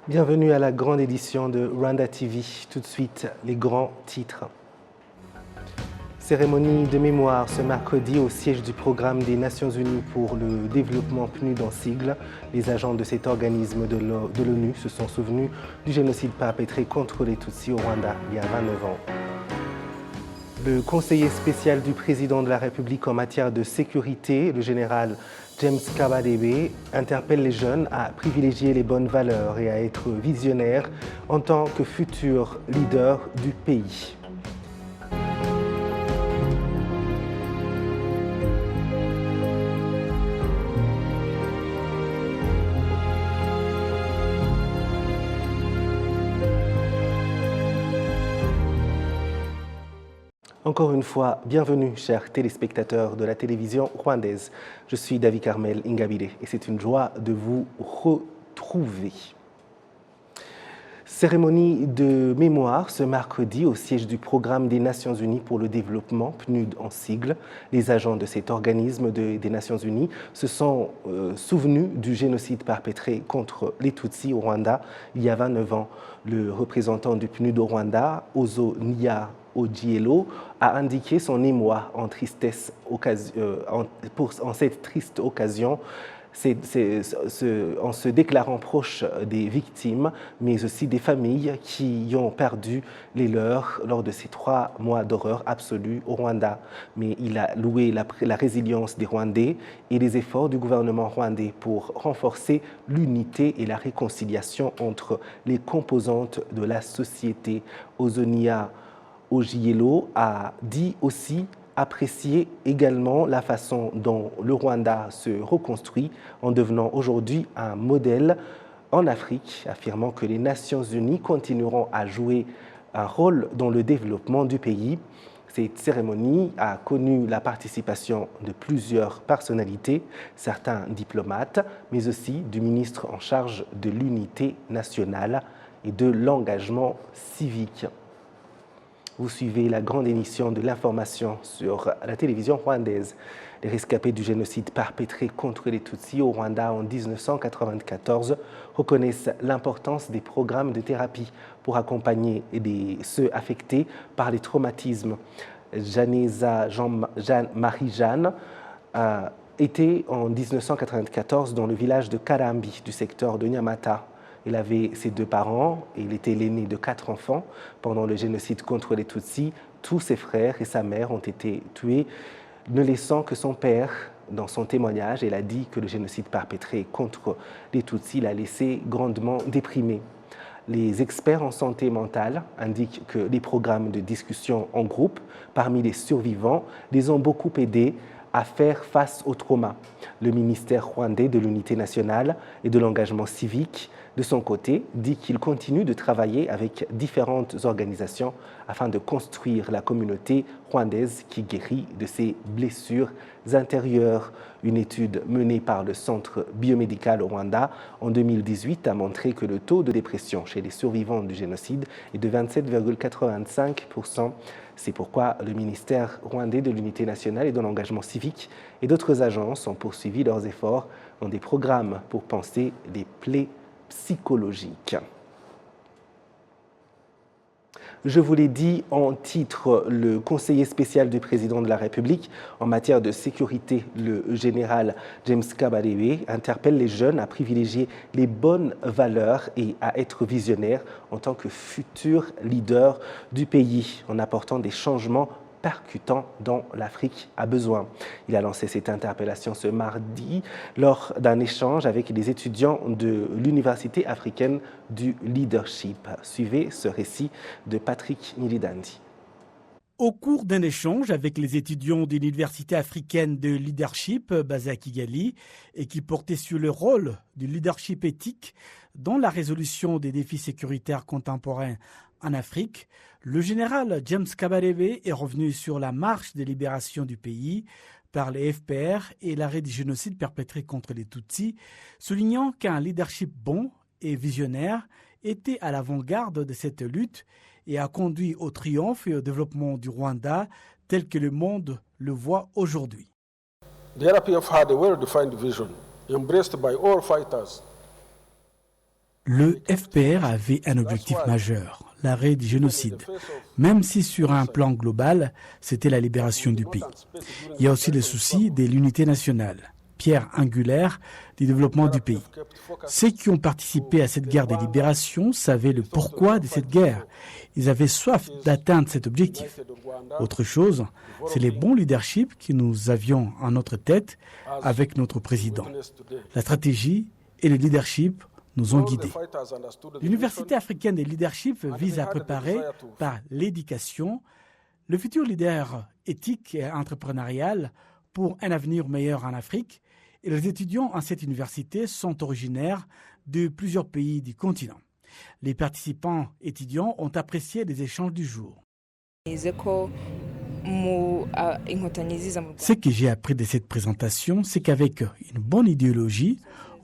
Bienvenue à la grande édition de Rwanda TV. Tout de suite, les grands titres. Cérémonie de mémoire ce mercredi au siège du programme des Nations Unies pour le développement PNUD en sigle. Les agents de cet organisme de l'ONU se sont souvenus du génocide perpétré contre les Tutsis au Rwanda il y a 29 ans. Le conseiller spécial du président de la République en matière de sécurité, le général James Kabarebe, interpelle les jeunes à privilégier les bonnes valeurs et à être visionnaires en tant que futurs leaders du pays. Encore une fois, bienvenue, chers téléspectateurs de la télévision rwandaise. Je suis David Carmel Ingabire et c'est une joie de vous retrouver. Cérémonie de mémoire ce mercredi au siège du programme des Nations Unies pour le développement, PNUD en sigle. Les agents de cet organisme des Nations Unies se sont souvenus du génocide perpétré contre les Tutsis au Rwanda il y a 29 ans. Le représentant du PNUD au Rwanda, Ozo Nia Ojielo, a indiqué son émoi en cette triste occasion, en se déclarant proche des victimes, mais aussi des familles qui y ont perdu les leurs lors de ces 3 mois d'horreur absolue au Rwanda. Mais il a loué la résilience des Rwandais et les efforts du gouvernement rwandais pour renforcer l'unité et la réconciliation entre les composantes de la société. Ozonia Ojielo a dit aussi apprécier également la façon dont le Rwanda se reconstruit en devenant aujourd'hui un modèle en Afrique, affirmant que les Nations Unies continueront à jouer un rôle dans le développement du pays. Cette cérémonie a connu la participation de plusieurs personnalités, certains diplomates, mais aussi du ministre en charge de l'unité nationale et de l'engagement civique. Vous suivez la grande émission de l'information sur la télévision rwandaise. Les rescapés du génocide perpétré contre les Tutsis au Rwanda en 1994 reconnaissent l'importance des programmes de thérapie pour accompagner ceux affectés par les traumatismes. Janeza Jean-Marie-Jeanne était en 1994 dans le village de Karambi du secteur de Nyamata. Il avait ses 2 parents et il était l'aîné de 4 enfants. Pendant le génocide contre les Tutsis, tous ses frères et sa mère ont été tués, ne laissant que son père. Dans son témoignage, elle a dit que le génocide perpétré contre les Tutsis l'a laissé grandement déprimé. Les experts en santé mentale indiquent que les programmes de discussion en groupe parmi les survivants les ont beaucoup aidés à faire face au trauma. Le ministère rwandais de l'unité nationale et de l'engagement civique, de son côté, dit qu'il continue de travailler avec différentes organisations afin de construire la communauté rwandaise qui guérit de ses blessures intérieures. Une étude menée par le Centre biomédical au Rwanda en 2018 a montré que le taux de dépression chez les survivants du génocide est de 27,85%. C'est pourquoi le ministère rwandais de l'unité nationale et de l'engagement civique et d'autres agences ont poursuivi leurs efforts dans des programmes pour panser les plaies psychologiques. Je vous l'ai dit en titre, le conseiller spécial du président de la République en matière de sécurité, le général James Kabarebe, interpelle les jeunes à privilégier les bonnes valeurs et à être visionnaires en tant que futurs leaders du pays, en apportant des changements percutant dont l'Afrique a besoin. Il a lancé cette interpellation ce mardi lors d'un échange avec les étudiants de l'Université africaine du leadership. Suivez ce récit de Patrick Nilidandi. Au cours d'un échange avec les étudiants de l'Université africaine de leadership basée à Kigali et qui portait sur le rôle du leadership éthique dans la résolution des défis sécuritaires contemporains en Afrique, le général James Kabarebe est revenu sur la marche de libération du pays par les FPR et l'arrêt du génocide perpétré contre les Tutsis, soulignant qu'un leadership bon et visionnaire était à l'avant-garde de cette lutte et a conduit au triomphe et au développement du Rwanda tel que le monde le voit aujourd'hui. The RPF had a well-defined vision, embraced by all fighters. Le FPR avait un objectif majeur, l'arrêt du génocide. Même si sur un plan global, c'était la libération du pays. Il y a aussi le souci de l'unité nationale, pierre angulaire du développement du pays. Ceux qui ont participé à cette guerre de libération savaient le pourquoi de cette guerre. Ils avaient soif d'atteindre cet objectif. Autre chose, c'est les bons leaderships que nous avions en notre tête avec notre président. La stratégie et le leadership nous ont guidés. L'Université africaine de leadership vise à préparer par l'éducation le futur leader éthique et entrepreneurial pour un avenir meilleur en Afrique. Et les étudiants en cette université sont originaires de plusieurs pays du continent. Les participants étudiants ont apprécié les échanges du jour. Ce que j'ai appris de cette présentation, c'est qu'avec une bonne idéologie,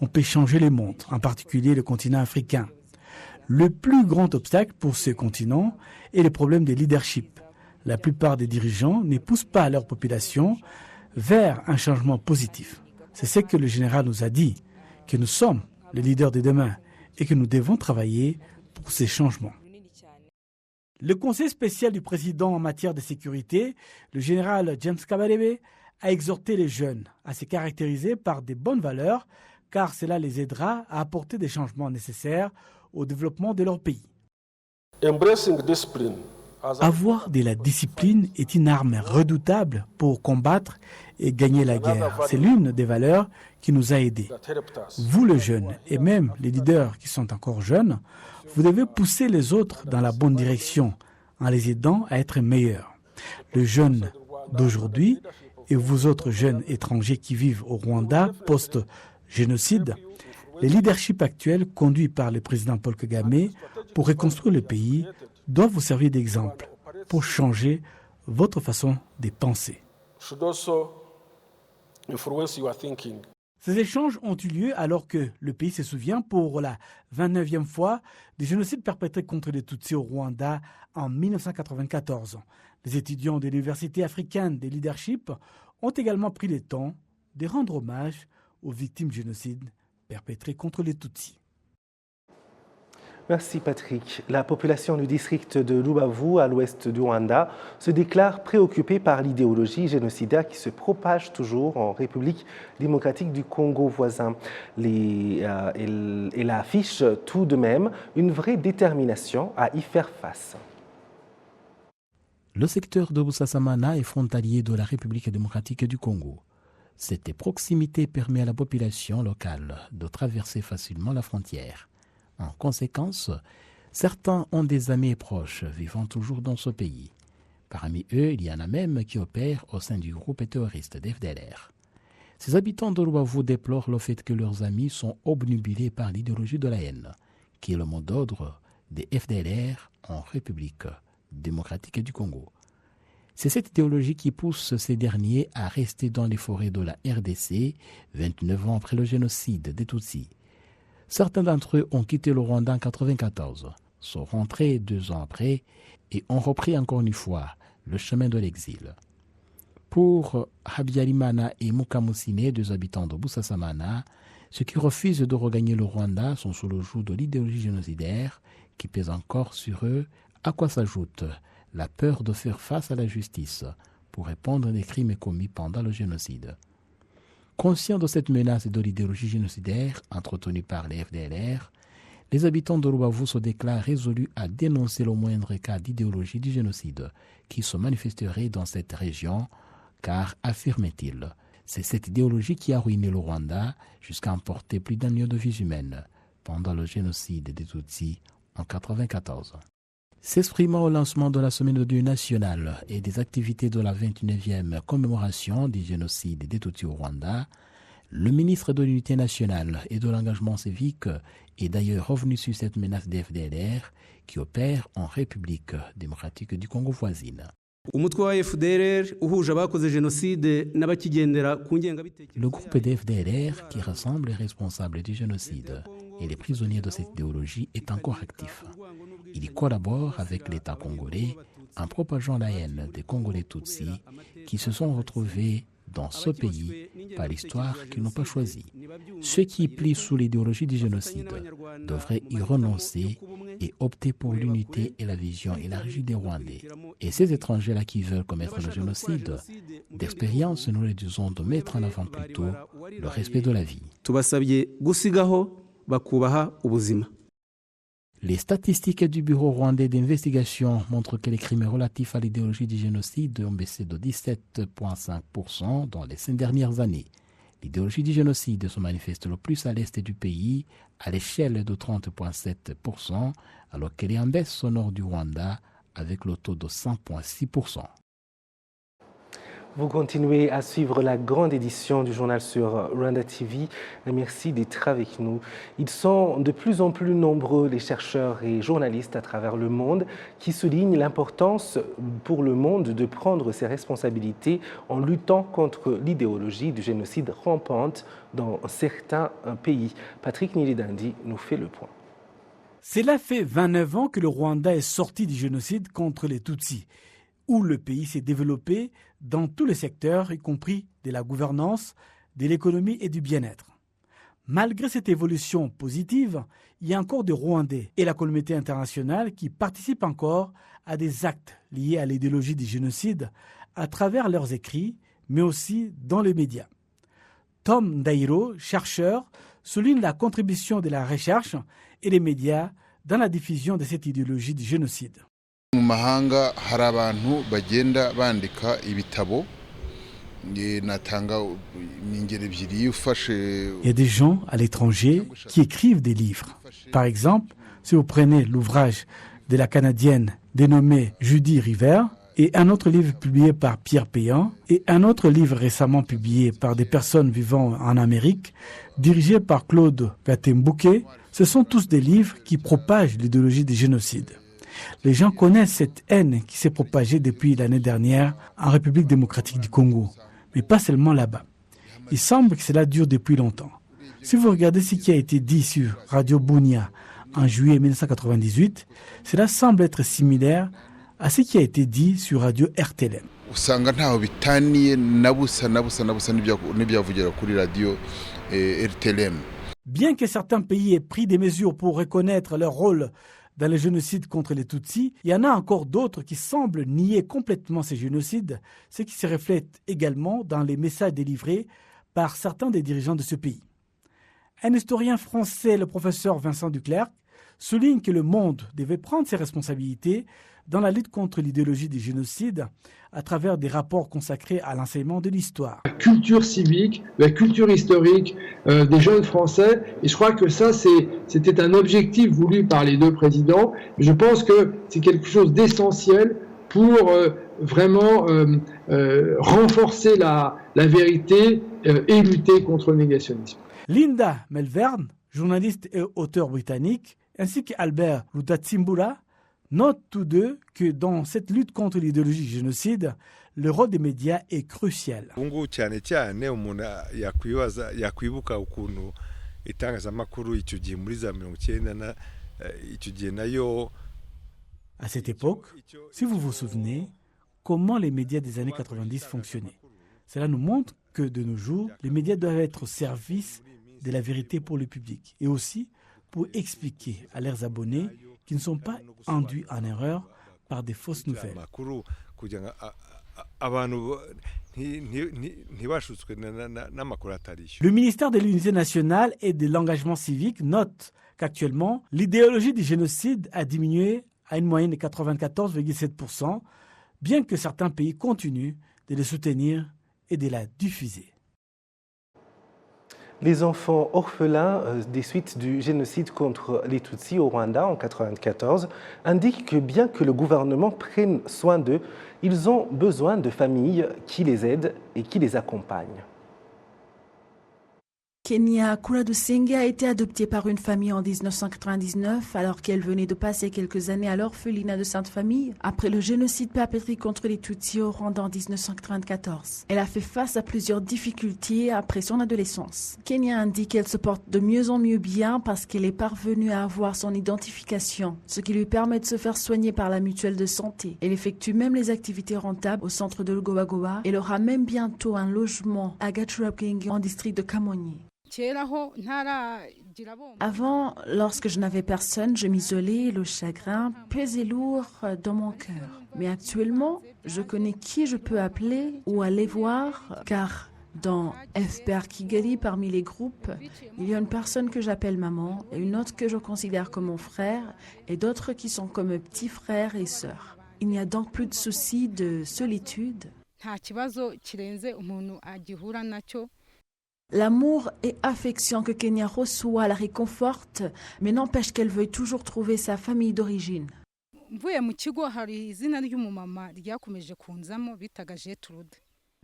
on peut changer le monde, en particulier le continent africain. Le plus grand obstacle pour ce continent est le problème de leadership. La plupart des dirigeants ne poussent pas leur population vers un changement positif. C'est ce que le général nous a dit, que nous sommes les leaders de demain et que nous devons travailler pour ces changements. Le conseil spécial du président en matière de sécurité, le général James Kabarebe, a exhorté les jeunes à se caractériser par des bonnes valeurs, car cela les aidera à apporter des changements nécessaires au développement de leur pays. Avoir de la discipline est une arme redoutable pour combattre et gagner la guerre. C'est l'une des valeurs qui nous a aidés. Vous, les jeunes, et même les leaders qui sont encore jeunes, vous devez pousser les autres dans la bonne direction en les aidant à être meilleurs. Le jeune d'aujourd'hui et vous autres jeunes étrangers qui vivent au Rwanda post-génocide, les leaderships actuels conduits par le président Paul Kagame pour reconstruire le pays doivent vous servir d'exemple pour changer votre façon de penser. Ces échanges ont eu lieu alors que le pays se souvient pour la 29e fois du génocide perpétré contre les Tutsis au Rwanda en 1994. Les étudiants de l'Université africaine des leadership ont également pris le temps de rendre hommage aux victimes du génocide perpétré contre les Tutsis. Merci Patrick. La population du district de Rubavu, à l'ouest du Rwanda, se déclare préoccupée par l'idéologie génocidaire qui se propage toujours en République démocratique du Congo voisin. Elle affiche tout de même une vraie détermination à y faire face. Le secteur de Busasamana est frontalier de la République démocratique du Congo. Cette proximité permet à la population locale de traverser facilement la frontière. En conséquence, certains ont des amis proches vivant toujours dans ce pays. Parmi eux, il y en a même qui opèrent au sein du groupe terroriste d'FDLR. Ces habitants de Rubavu déplorent le fait que leurs amis sont obnubilés par l'idéologie de la haine, qui est le mot d'ordre des FDLR en République démocratique du Congo. C'est cette idéologie qui pousse ces derniers à rester dans les forêts de la RDC 29 ans après le génocide des Tutsis. Certains d'entre eux ont quitté le Rwanda en 1994, sont rentrés 2 ans après et ont repris encore une fois le chemin de l'exil. Pour Habyarimana et Mukamusine, 2 habitants de Busasamana, ceux qui refusent de regagner le Rwanda sont sous le joug de l'idéologie génocidaire qui pèse encore sur eux, à quoi s'ajoute la peur de faire face à la justice pour répondre des crimes commis pendant le génocide. Conscients de cette menace et de l'idéologie génocidaire entretenue par les FDLR, les habitants de Rubavu se déclarent résolus à dénoncer le moindre cas d'idéologie du génocide qui se manifesterait dans cette région, car, affirment-ils, c'est cette idéologie qui a ruiné le Rwanda jusqu'à emporter plus d'1 million de vies humaines pendant le génocide des Tutsis en 1994. S'exprimant au lancement de la Semaine de Dieu nationale et des activités de la 29e commémoration du génocide des Tutsis au Rwanda, le ministre de l'Unité nationale et de l'engagement civique est d'ailleurs revenu sur cette menace des FDLR qui opère en République démocratique du Congo voisine. Le groupe des FDLR, qui rassemble les responsables du génocide et les prisonniers de cette idéologie, est encore actif. Il y collabore avec l'État congolais en propageant la haine des Congolais Tutsis qui se sont retrouvés dans ce pays par l'histoire qu'ils n'ont pas choisie. Ceux qui plient sous l'idéologie du génocide devraient y renoncer et opter pour l'unité et la vision élargie des Rwandais. Et ces étrangers-là qui veulent commettre le génocide, d'expérience, nous leur disons de mettre en avant plutôt le respect de la vie. Les statistiques du Bureau rwandais d'investigation montrent que les crimes relatifs à l'idéologie du génocide ont baissé de 17,5% dans les 5 dernières années. L'idéologie du génocide se manifeste le plus à l'est du pays, à l'échelle de 30,7%, alors qu'elle est en baisse au nord du Rwanda, avec le taux de 100,6%. Vous continuez à suivre la grande édition du journal sur Rwanda TV. Merci d'être avec nous. Ils sont de plus en plus nombreux, les chercheurs et journalistes à travers le monde, qui soulignent l'importance pour le monde de prendre ses responsabilités en luttant contre l'idéologie du génocide rampante dans certains pays. Patrick Nilidandi nous fait le point. Cela fait 29 ans que le Rwanda est sorti du génocide contre les Tutsis, où le pays s'est développé dans tous les secteurs, y compris de la gouvernance, de l'économie et du bien-être. Malgré cette évolution positive, il y a encore des Rwandais et la communauté internationale qui participent encore à des actes liés à l'idéologie du génocide à travers leurs écrits, mais aussi dans les médias. Tom Ndairo, chercheur, souligne la contribution de la recherche et des médias dans la diffusion de cette idéologie du génocide. Mu mahanga hari abantu bagenda bandika ibitabo natanga ingero ebyiri ufashe. Il y a des gens à l'étranger qui écrivent des livres. Par exemple, si vous prenez l'ouvrage de la Canadienne dénommée Judy River et un autre livre publié par Pierre Péan et un autre livre récemment publié par des personnes vivant en Amérique dirigé par Claude Gatembouke, ce sont tous des livres qui propagent l'idéologie du génocide. Les gens connaissent cette haine qui s'est propagée depuis l'année dernière en République démocratique du Congo, mais pas seulement là-bas. Il semble que cela dure depuis longtemps. Si vous regardez ce qui a été dit sur Radio Bunia en juillet 1998, cela semble être similaire à ce qui a été dit sur Radio RTLM. Usanga ntaho bitaniye nabusa n'ibyavugira kuri radio RTLM. Bien que certains pays aient pris des mesures pour reconnaître leur rôle dans le génocide contre les Tutsis, il y en a encore d'autres qui semblent nier complètement ces génocides, ce qui se reflète également dans les messages délivrés par certains des dirigeants de ce pays. Un historien français, le professeur Vincent Duclercq, souligne que le monde devait prendre ses responsabilités dans la lutte contre l'idéologie du génocide à travers des rapports consacrés à l'enseignement de l'histoire. La culture civique, la culture historique des jeunes Français, et je crois que ça, c'était un objectif voulu par les deux présidents. Je pense que c'est quelque chose d'essentiel pour vraiment renforcer la vérité et lutter contre le négationnisme. Linda Melverne, journaliste et auteur britannique, ainsi qu'Albert Lutatsimbula, notent tous deux que dans cette lutte contre l'idéologie du génocide, le rôle des médias est crucial. À cette époque, si vous vous souvenez, comment les médias des années 90 fonctionnaient. Cela nous montre que de nos jours, les médias doivent être au service de la vérité pour le public et aussi pour expliquer à leurs abonnés qu'ils ne sont pas induits en erreur par des fausses nouvelles. Le ministère de l'Unité nationale et de l'engagement civique note qu'actuellement, l'idéologie du génocide a diminué à une moyenne de 94,7%, bien que certains pays continuent de le soutenir et de la diffuser. Les enfants orphelins des suites du génocide contre les Tutsis au Rwanda en 1994 indiquent que bien que le gouvernement prenne soin d'eux, ils ont besoin de familles qui les aident et qui les accompagnent. Kenya Kuradusenge a été adoptée par une famille en 1999 alors qu'elle venait de passer quelques années à l'orphelinat de Sainte Famille après le génocide perpétré contre les Tutsis au Rwanda en 1994. Elle a fait face à plusieurs difficultés après son adolescence. Kenya indique qu'elle se porte de mieux en mieux bien parce qu'elle est parvenue à avoir son identification, ce qui lui permet de se faire soigner par la mutuelle de santé. Elle effectue même les activités rentables au centre de Lugobagoba et aura même bientôt un logement à Gachurabwenge en district de Kamonyi. Avant, lorsque je n'avais personne, je m'isolais et le chagrin pesait lourd dans mon cœur. Mais actuellement, je connais qui je peux appeler ou aller voir, car dans FPR Kigali, parmi les groupes, il y a une personne que j'appelle maman, et une autre que je considère comme mon frère, et d'autres qui sont comme mes petits frères et sœurs. Il n'y a donc plus de soucis de solitude. L'amour et affection que Kenya reçoit la réconforte, mais n'empêche qu'elle veuille toujours trouver sa famille d'origine.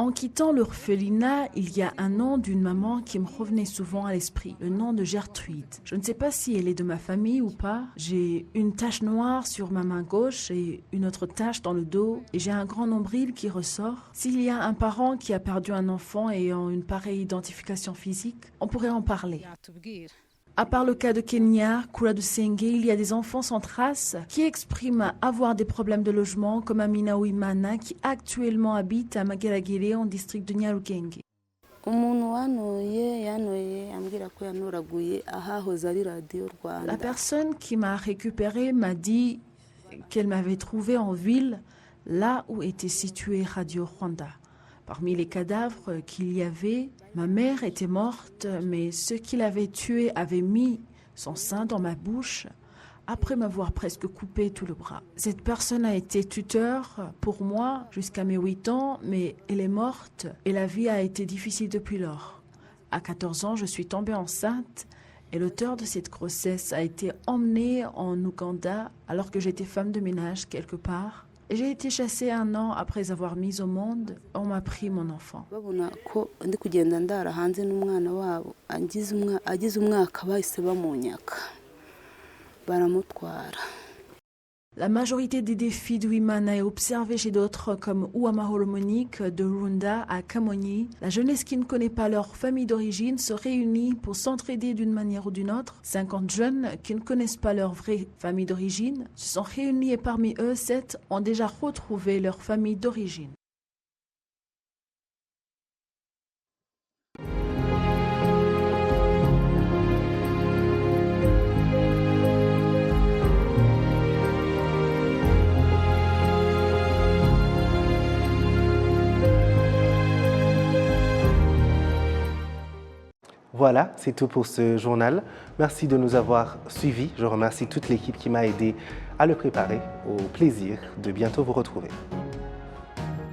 En quittant l'orphelinat, il y a un nom d'une maman qui me revenait souvent à l'esprit, le nom de Gertrude. Je ne sais pas si elle est de ma famille ou pas. J'ai une tache noire sur ma main gauche et une autre tache dans le dos et j'ai un grand nombril qui ressort. S'il y a un parent qui a perdu un enfant ayant une pareille identification physique, on pourrait en parler. À part le cas de Kenya Kuradusenge, il y a des enfants sans trace qui expriment avoir des problèmes de logement, comme Amina Ouimana qui actuellement habite à Mageragere en district de Nyarugenge. La personne qui m'a récupérée m'a dit qu'elle m'avait trouvé en ville, là où était située Radio Rwanda. Parmi les cadavres qu'il y avait, ma mère était morte, mais ceux qui l'avaient tuée avaient mis son sein dans ma bouche après m'avoir presque coupé tout le bras. Cette personne a été tuteur pour moi jusqu'à mes 8 ans, mais elle est morte et la vie a été difficile depuis lors. À 14 ans, je suis tombée enceinte et l'auteur de cette grossesse a été emmené en Ouganda alors que j'étais femme de ménage quelque part. J'ai été chassée 1 an après avoir mis au monde. On m'a pris mon enfant. La majorité des défis d'Ouimana est observée chez d'autres comme Ouamahoro Monique de Rwanda à Kamonyi. La jeunesse qui ne connaît pas leur famille d'origine se réunit pour s'entraider d'une manière ou d'une autre. 50 jeunes qui ne connaissent pas leur vraie famille d'origine se sont réunis et parmi eux, 7 ont déjà retrouvé leur famille d'origine. Voilà, c'est tout pour ce journal. Merci de nous avoir suivis. Je remercie toute l'équipe qui m'a aidé à le préparer. Au plaisir de bientôt vous retrouver.